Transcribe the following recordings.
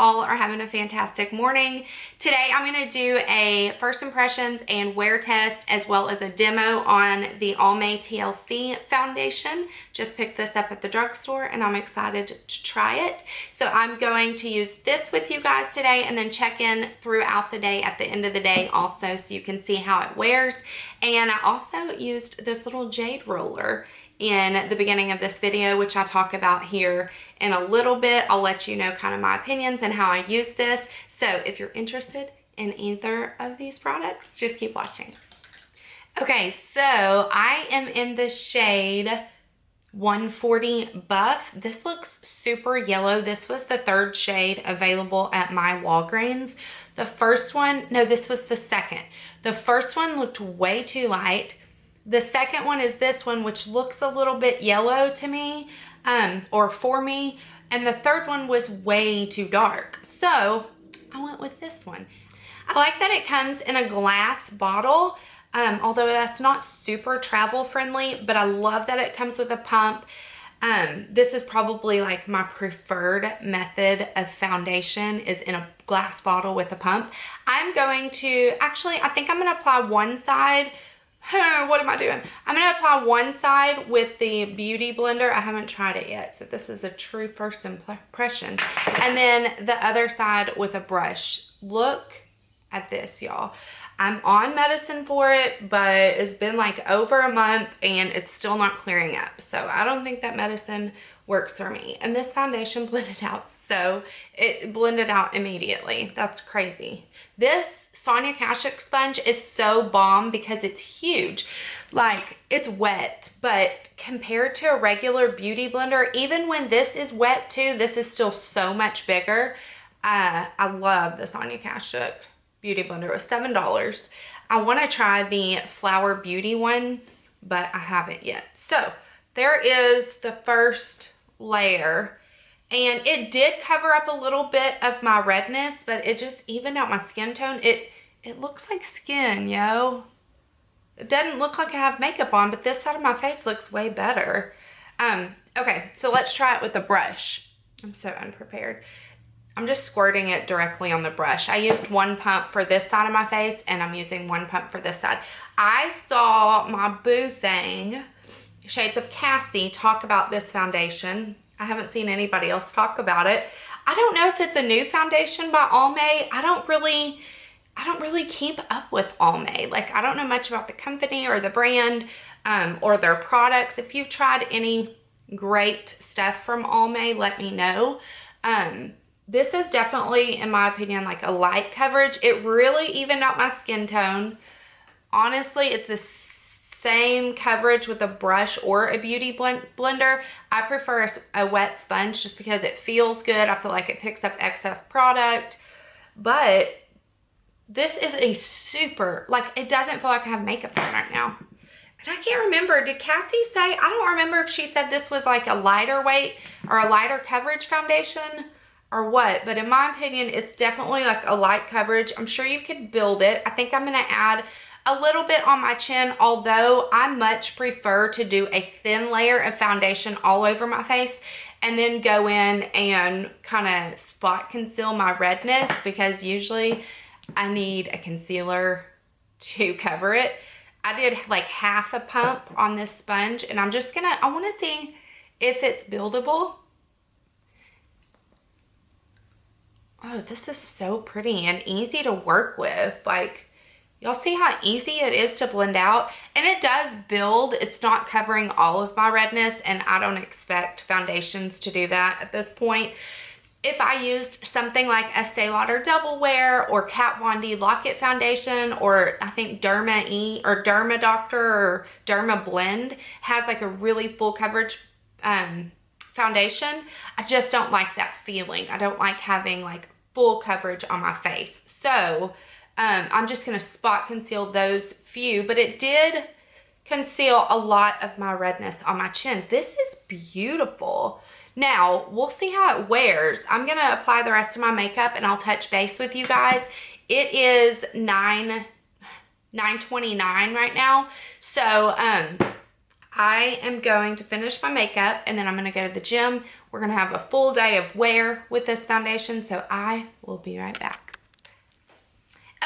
all are having a fantastic morning. Today I'm going to do a first impressions and wear test as well as a demo on the Almay TLC foundation. Just picked this up at the drugstore and I'm excited to try it. So I'm going to use this with you guys today and then check in throughout the day at the end of the day also so you can see how it wears. And I also used this little jade roller in the beginning of this video, which I'll talk about here in a little bit. I'll let you know kind of my opinions and how I use this. So if you're interested in either of these products, just keep watching. Okay, so I am in the shade 140 Buff. This looks super yellow. This was the third shade available at my Walgreens. The first one, no, this was the second. The first one looked way too light. The second one is this one, which looks a little bit yellow to me, or for me. And the third one was way too dark. So I went with this one. I like that it comes in a glass bottle, although that's not super travel friendly, but I love that it comes with a pump. This is probably like my preferred method of foundation is in a glass bottle with a pump. I'm going to, actually, I think I'm going to apply one side. What am I doing? I'm going to apply one side with the Beauty Blender. I haven't tried it yet, so this is a true first impression. And then the other side with a brush. Look at this, y'all. I'm on medicine for it, but it's been like over a month and it's still not clearing up. So I don't think that medicine works for me. And this foundation blended out, so it blended out immediately. That's crazy. This Sonia Kashuk sponge is so bomb because it's huge. Like, it's wet, but compared to a regular beauty blender, even when this is wet too, this is still so much bigger. I love the Sonia Kashuk beauty blender. It was $7. I want to try the Flower Beauty one, but I haven't yet. So there is the first layer, and it did cover up a little bit of my redness, but it just evened out my skin tone. It looks like skin, yo. It doesn't look like I have makeup on, but this side of my face looks way better. Okay, so let's try it with a brush. I'm so unprepared. I'm just squirting it directly on the brush. I used one pump for this side of my face, and I'm using one pump for this side. I saw my boo thing, Shades of Cassie, talk about this foundation. I haven't seen anybody else talk about it. I don't know if it's a new foundation by Almay. I don't really keep up with Almay. Like, I don't know much about the company or the brand or their products. If you've tried any great stuff from Almay, let me know. This is definitely, in my opinion, like a light coverage. It really evened out my skin tone. Honestly, it's the same coverage with a brush or a beauty blender. I prefer a wet sponge just because it feels good. I feel like it picks up excess product. But this is a super, like, it doesn't feel like I have makeup on right now. And I can't remember, did Cassie say, I don't remember if she said this was like a lighter weight or a lighter coverage foundation or what, but in my opinion, it's definitely like a light coverage. I'm sure you could build it. I think I'm gonna add a little bit on my chin, although I much prefer to do a thin layer of foundation all over my face and then go in and kind of spot conceal my redness, because usually I need a concealer to cover it. I did like half a pump on this sponge, and I'm just gonna, I wanna see if it's buildable. Oh, this is so pretty and easy to work with. Like, y'all see how easy it is to blend out? And it does build. It's not covering all of my redness, and I don't expect foundations to do that at this point. If I used something like Estee Lauder Double Wear or Kat Von D Lock-It Foundation, or I think Derma E or Derma Doctor or Derma Blend has like a really full coverage foundation, I just don't like that feeling. I don't like having like full coverage on my face. So I'm just going to spot conceal those few, but it did conceal a lot of my redness on my chin. This is beautiful. Now, we'll see how it wears. I'm going to apply the rest of my makeup and I'll touch base with you guys. It is $9.29 right now. So I am going to finish my makeup and then I'm going to go to the gym. We're going to have a full day of wear with this foundation, so I will be right back.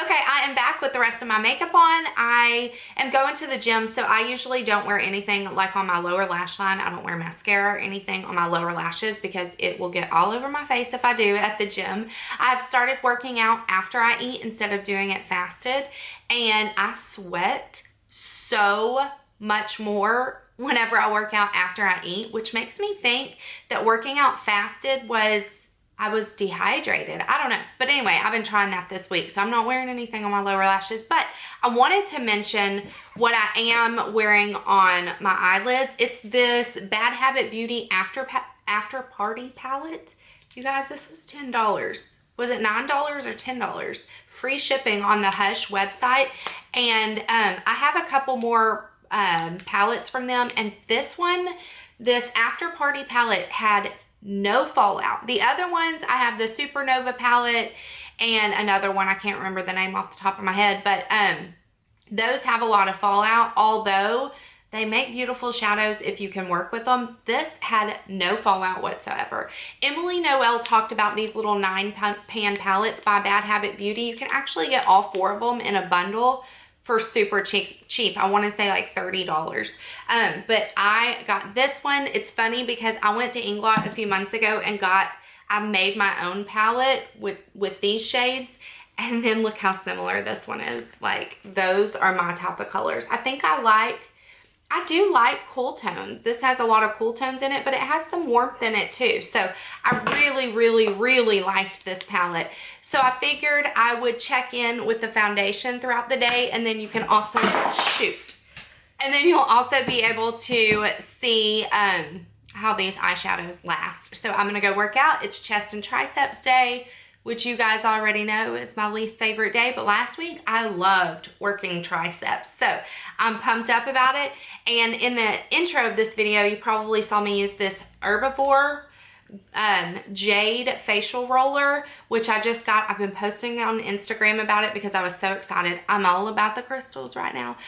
Okay, I am back with the rest of my makeup on. I am going to the gym, so I usually don't wear anything like on my lower lash line. I don't wear mascara or anything on my lower lashes because it will get all over my face if I do at the gym. I've started working out after I eat instead of doing it fasted, and I sweat so much more whenever I work out after I eat, which makes me think that working out fasted I was dehydrated. I don't know. But anyway, I've been trying that this week, so I'm not wearing anything on my lower lashes. But I wanted to mention what I am wearing on my eyelids. It's this Bad Habit Beauty After Party palette. You guys, this was $10. Was it $9 or $10? Free shipping on the Hush website. And I have a couple more palettes from them. And this After Party palette had no fallout. The other ones, I have the Supernova palette and another one, I can't remember the name off the top of my head, but those have a lot of fallout, although they make beautiful shadows if you can work with them. This had no fallout whatsoever. Emily Noel talked about these little 9-pan palettes by Bad Habit Beauty. You can actually get all 4 of them in a bundle for super cheap. I want to say like $30. But I got this one. It's funny because I went to Inglot a few months ago and I made my own palette with these shades. And then look how similar this one is. Like, those are my type of colors. I do like cool tones. This has a lot of cool tones in it, but it has some warmth in it too. So I really, really, really liked this palette. So I figured I would check in with the foundation throughout the day, and then you can also, and then you'll also be able to see how these eyeshadows last. So I'm gonna go work out. It's chest and triceps day, which you guys already know is my least favorite day, but last week I loved working triceps. So I'm pumped up about it. And in the intro of this video, you probably saw me use this Herbivore Jade facial roller, which I just got. I've been posting on Instagram about it because I was so excited. I'm all about the crystals right now.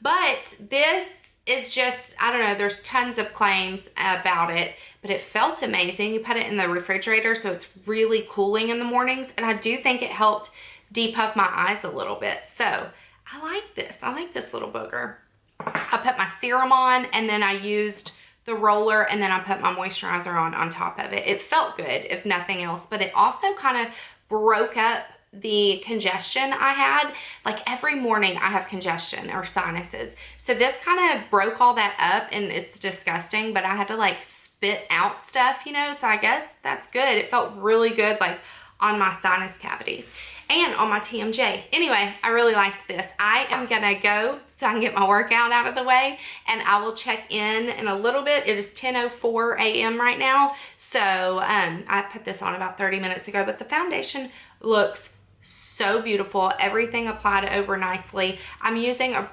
But this is just, I don't know, there's tons of claims about it, but it felt amazing. You put it in the refrigerator, so it's really cooling in the mornings, and I do think it helped depuff my eyes a little bit. So I like this. I like this little booger. I put my serum on, and then I used the roller, and then I put my moisturizer on top of it. It felt good, if nothing else, but it also kind of broke up the congestion I had. Like, every morning I have congestion or sinuses. So this kind of broke all that up, and it's disgusting, but I had to like spit out stuff, you know, so I guess that's good. It felt really good, like on my sinus cavities and on my TMJ. Anyway, I really liked this. I am gonna go so I can get my workout out of the way, and I will check in a little bit. It is 10:04 a.m. right now. So I put this on about 30 minutes ago, but the foundation looks so beautiful. Everything applied over nicely. I'm using a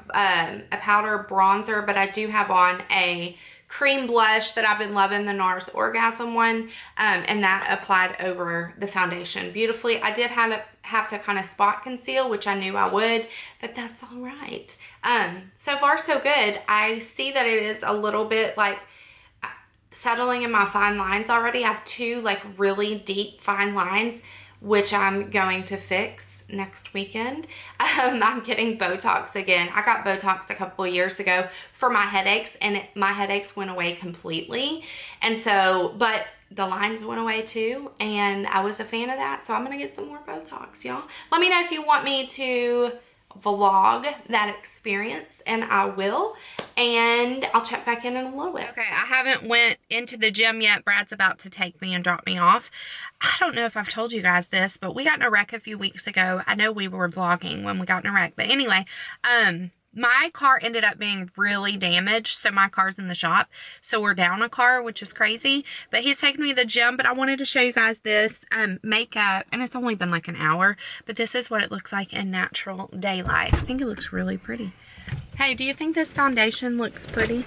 powder bronzer, but I do have on a cream blush that I've been loving, the NARS Orgasm one, and that applied over the foundation beautifully. I did have to kind of spot conceal, which I knew I would, but that's all right. So far so good. I see that it is a little bit like settling in my fine lines already. I have 2 like really deep fine lines, which I'm going to fix next weekend. I'm getting Botox again. I got Botox a couple of years ago for my headaches, and my headaches went away completely. And so, but the lines went away too, and I was a fan of that. So I'm gonna get some more Botox, y'all. Let me know if you want me to vlog that experience, and I will, and I'll check back in a little bit. Okay, I haven't went into the gym yet. Brad's about to take me and drop me off. I don't know if I've told you guys this, but we got in a wreck a few weeks ago. I know we were vlogging when we got in a wreck, but anyway, my car ended up being really damaged, so my car's in the shop. So we're down a car, which is crazy. But he's taking me to the gym, but I wanted to show you guys this makeup, and it's only been like an hour, but this is what it looks like in natural daylight. I think it looks really pretty. Hey, do you think this foundation looks pretty?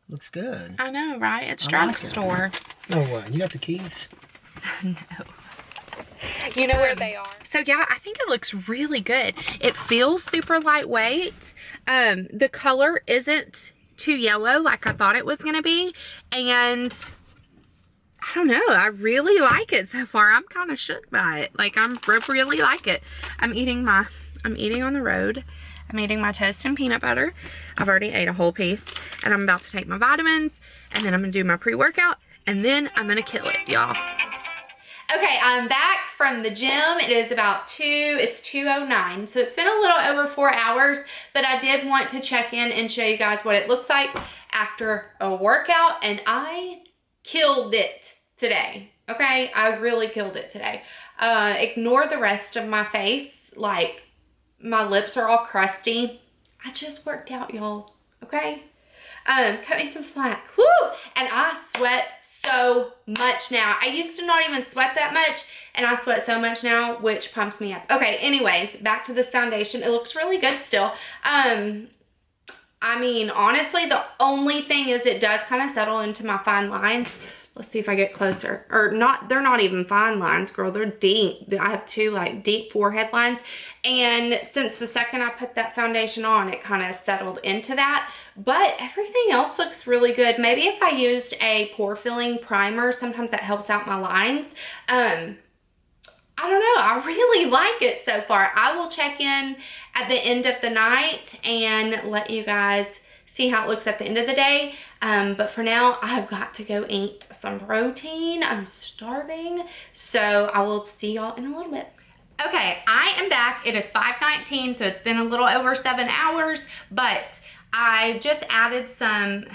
Looks good. I know, right? It's drugstore. No, what? You got the keys? No. You know where they are. So yeah, I think it looks really good. It feels super lightweight. The color isn't too yellow like I thought it was gonna be, and I don't know, I really like it so far. I'm kind of shook by it. Like, I really like it. I'm eating on the road. I'm eating my toast and peanut butter. I've already ate a whole piece, and I'm about to take my vitamins, and then I'm gonna do my pre-workout, and then I'm gonna kill it, y'all. Okay, I'm back from the gym. It is about it's 2:09, so it's been a little over 4 hours, but I did want to check in and show you guys what it looks like after a workout, and I killed it today. Okay, I really killed it today. Ignore the rest of my face. Like, my lips are all crusty. I just worked out, y'all. Okay, cut me some slack. Woo! And I sweat so much now. I used to not even sweat that much, and I sweat so much now, which pumps me up. Okay, anyways, back to this foundation. It looks really good still. I mean, honestly, the only thing is it does kind of settle into my fine lines. Let's see if I get closer. Or not, they're not even fine lines, girl. They're deep. I have two like deep forehead lines. And since the second I put that foundation on, it kind of settled into that. But everything else looks really good. Maybe if I used a pore filling primer, sometimes that helps out my lines. I don't know. I really like it so far. I will check in at the end of the night and let you guys see how it looks at the end of the day. But for now, I've got to go eat some protein. I'm starving. So I will see y'all in a little bit. Okay, I am back. It is 5:19, so it's been a little over 7 hours, but I just added some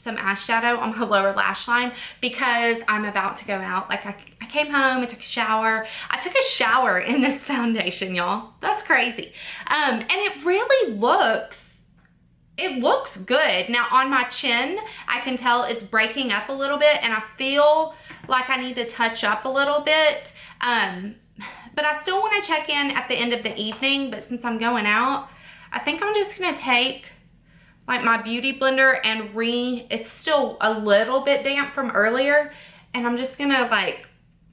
eyeshadow on my lower lash line because I'm about to go out. Like, I came home and took a shower. I took a shower in this foundation, y'all. That's crazy. And it really looks good. Now, on my chin, I can tell it's breaking up a little bit, and I feel like I need to touch up a little bit. But I still want to check in at the end of the evening, but since I'm going out, I think I'm just going to take like my beauty blender and it's still a little bit damp from earlier, and I'm just going to like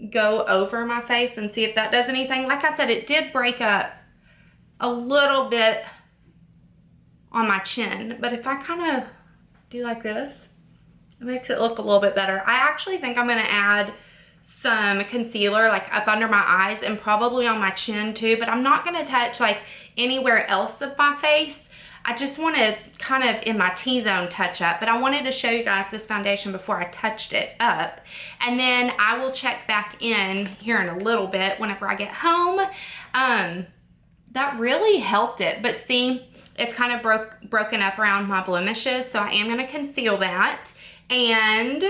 go over my face and see if that does anything. Like I said, it did break up a little bit on my chin, but if I kind of do like this, it makes it look a little bit better. I actually think I'm going to add some concealer like up under my eyes and probably on my chin too, but I'm not going to touch like anywhere else of my face. I just want to kind of in my T-zone touch up, but I wanted to show you guys this foundation before I touched it up, and then I will check back in here in a little bit whenever I get home. That really helped it, but see, it's kind of broken up around my blemishes, so I am going to conceal that. And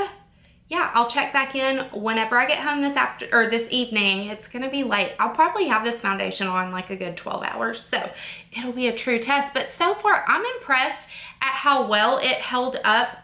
yeah, I'll check back in whenever I get home this evening. It's going to be late. I'll probably have this foundation on like a good 12 hours, so it'll be a true test. But so far, I'm impressed at how well it held up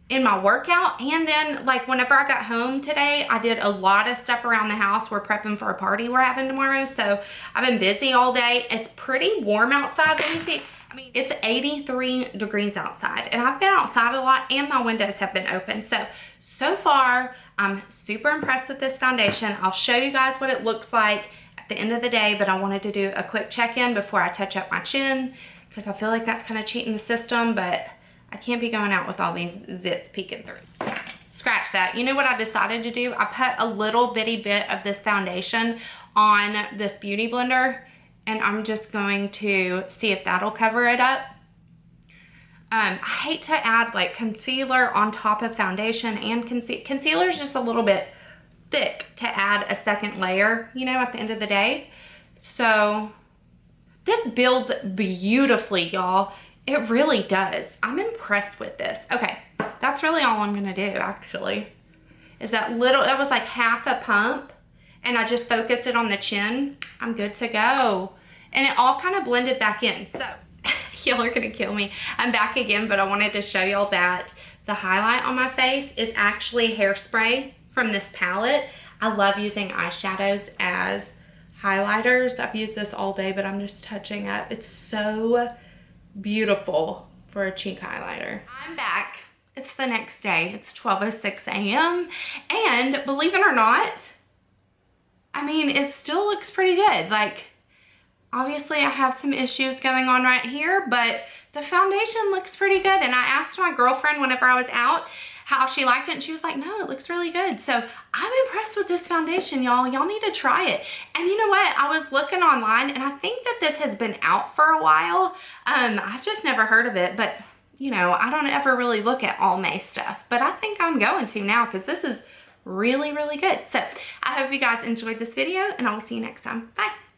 in my workout. And then like whenever I got home today, I did a lot of stuff around the house. We're prepping for a party we're having tomorrow, so I've been busy all day. It's pretty warm outside. Let me see. I mean, it's 83 degrees outside, and I've been outside a lot, and my windows have been open. So far, I'm super impressed with this foundation. I'll show you guys what it looks like at the end of the day, but I wanted to do a quick check-in before I touch up my chin, because I feel like that's kind of cheating the system, but I can't be going out with all these zits peeking through. Scratch that. You know what I decided to do? I put a little bitty bit of this foundation on this beauty blender, and I'm just going to see if that'll cover it up. I hate to add like concealer on top of foundation, and concealer is just a little bit thick to add a second layer, you know, at the end of the day. So this builds beautifully, y'all. It really does. I'm impressed with this. Okay, that's really all I'm gonna do actually. Is that was like half a pump, and I just focused it on the chin. I'm good to go. And it all kind of blended back in. So y'all are gonna kill me. I'm back again, but I wanted to show y'all that the highlight on my face is actually hairspray from this palette. I love using eyeshadows as highlighters. I've used this all day, but I'm just touching up. It's so beautiful for a cheek highlighter. I'm back. It's the next day. It's 12:06 a.m. and believe it or not, I mean, it still looks pretty good. Like, obviously I have some issues going on right here, but the foundation looks pretty good. And I asked my girlfriend whenever I was out how she liked it, and she was like, no, it looks really good. So I'm impressed with this foundation, y'all. Y'all need to try it. And you know what? I was looking online, and I think that this has been out for a while. I've just never heard of it, but you know, I don't ever really look at Almay stuff, but I think I'm going to now because this is really, really good. So I hope you guys enjoyed this video, and I will see you next time. Bye.